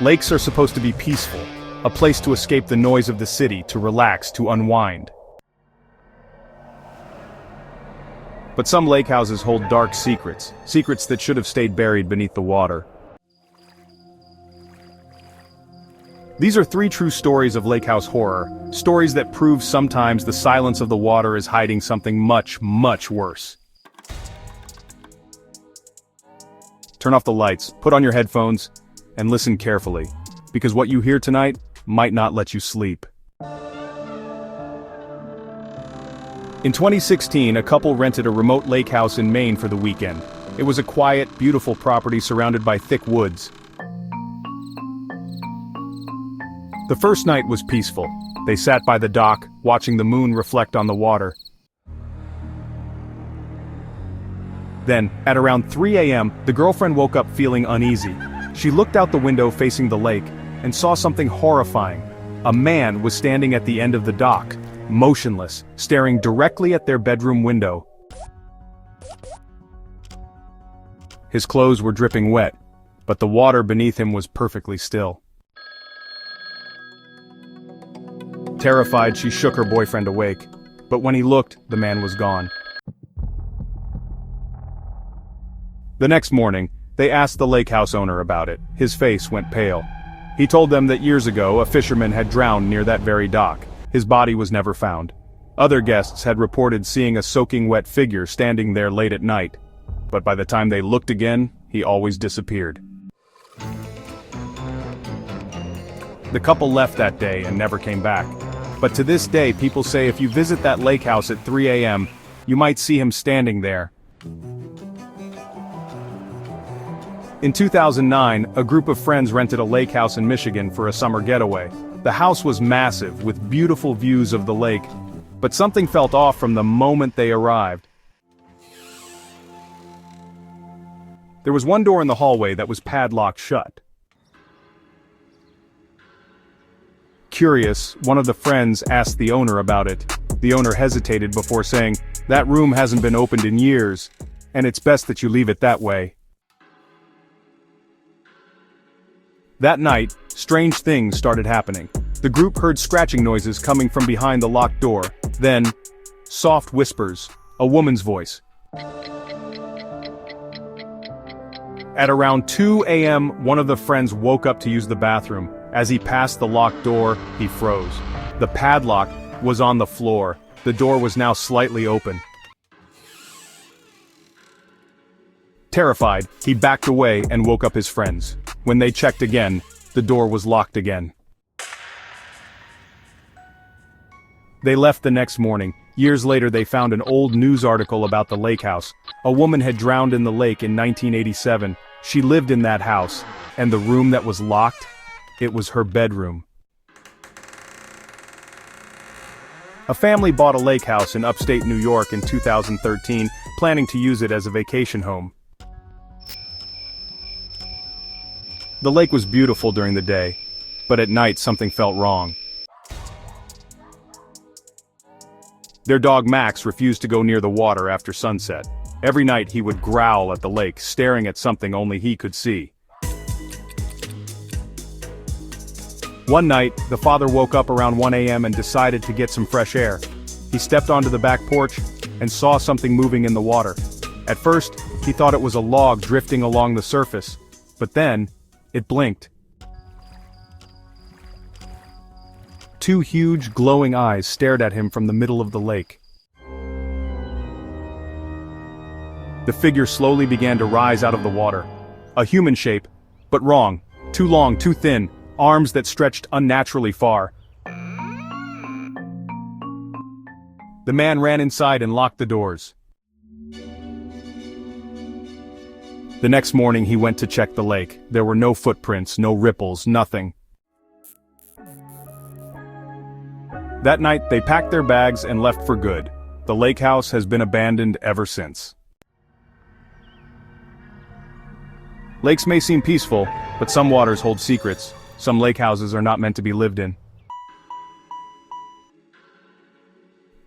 Lakes are supposed to be peaceful, a place to escape the noise of the city, to relax, to unwind. But some lake houses hold dark secrets, secrets that should have stayed buried beneath the water. These are 3 true stories of lake house horror, stories that prove sometimes the silence of the water is hiding something much, much worse. Turn off the lights, put on your headphones, and listen carefully, because what you hear tonight might not let you sleep. In 2016, a couple rented a remote lake house in Maine for the weekend. It was a quiet, beautiful property surrounded by thick woods. The first night was peaceful. They sat by the dock, watching the moon reflect on the water. Then, at around 3 a.m., the girlfriend woke up feeling uneasy. She looked out the window facing the lake, and saw something horrifying. A man was standing at the end of the dock, motionless, staring directly at their bedroom window. His clothes were dripping wet, but the water beneath him was perfectly still. Terrified, she shook her boyfriend awake, but when he looked, the man was gone. The next morning, they asked the lake house owner about it. His face went pale. He told them that years ago, a fisherman had drowned near that very dock. His body was never found. Other guests had reported seeing a soaking wet figure standing there late at night, but by the time they looked again, he always disappeared. The couple left that day and never came back. But to this day, people say if you visit that lake house at 3 a.m., you might see him standing there. In 2009, a group of friends rented a lake house in Michigan for a summer getaway. The house was massive, with beautiful views of the lake, but something felt off from the moment they arrived. There was one door in the hallway that was padlocked shut. Curious, one of the friends asked the owner about it. The owner hesitated before saying, "That room hasn't been opened in years, and it's best that you leave it that way." That night, strange things started happening. The group heard scratching noises coming from behind the locked door. Then, soft whispers, a woman's voice. At around 2 a.m., one of the friends woke up to use the bathroom. As he passed the locked door, he froze. The padlock was on the floor. The door was now slightly open. Terrified, he backed away and woke up his friends. When they checked again, the door was locked again. They left the next morning. Years later, they found an old news article about the lake house. A woman had drowned in the lake in 1987. She lived in that house, and the room that was locked, it was her bedroom. A family bought a lake house in upstate New York in 2013, planning to use it as a vacation home. The lake was beautiful during the day, but at night something felt wrong. Their dog Max refused to go near the water after sunset. Every night he would growl at the lake, staring at something only he could see. One night, the father woke up around 1 a.m. and decided to get some fresh air. He stepped onto the back porch and saw something moving in the water. At first, he thought it was a log drifting along the surface, but then, it blinked. 2 huge, glowing eyes stared at him from the middle of the lake. The figure slowly began to rise out of the water. A human shape, but wrong. Too long, too thin, arms that stretched unnaturally far. The man ran inside and locked the doors. The next morning he went to check the lake. There were no footprints, no ripples, nothing. That night they packed their bags and left for good. The lake house has been abandoned ever since. Lakes may seem peaceful, but some waters hold secrets. Some lake houses are not meant to be lived in.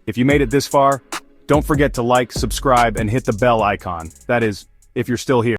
If you made it this far, don't forget to like, subscribe, and hit the bell icon. That is, if you're still here.